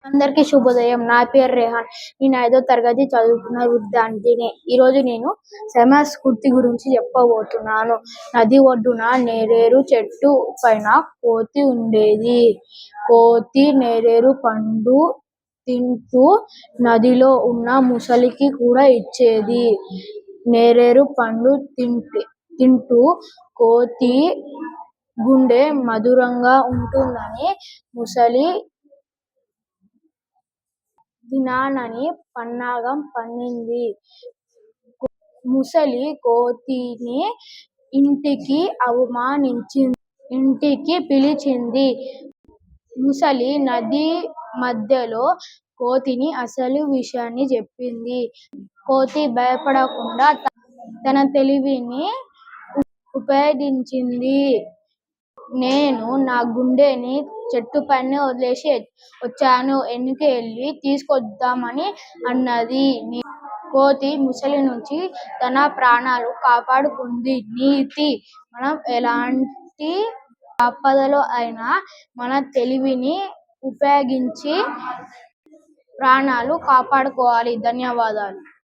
అందరికీ శుభోదయం. నా పేరు రెహాన్. నేను 5వ తరగతి చదువుతున్న విద్యార్థిని. ఈరోజు నేను సమస్కృతి గురించి చెప్పబోతున్నాను. నది ఒడ్డున నేరేడు చెట్టు పైన కోతి ఉండేది. కోతి నేరేడు పండు తింటూ నదిలో ఉన్న ముసలికి కూడా ఇచ్చేది. నేరేడు పండు తింటూ కోతి గుండె మధురంగా ఉంటుందని ముసలి తినాలని పన్నాగం పన్నింది. ముసలి కోతిని ఇంటికి పిలిచింది. ముసలి నది మధ్యలో కోతికి అసలు విషయాన్ని చెప్పింది. కోతి భయపడకుండా తన తెలివిని ఉపయోగించింది. నేను నా గుండెని చెట్టుపైనే వదిలేసి వచ్చాను. వెనక్కి వెళ్ళి తీసుకొద్దామని అన్నది. కోతి ముసలి నుంచి తన ప్రాణాలు కాపాడుకుంది. నీతి: మనం ఎలాంటి ఆపదలో అయినా మన తెలివిని ఉపయోగించి ప్రాణాలు కాపాడుకోవాలి. ధన్యవాదాలు.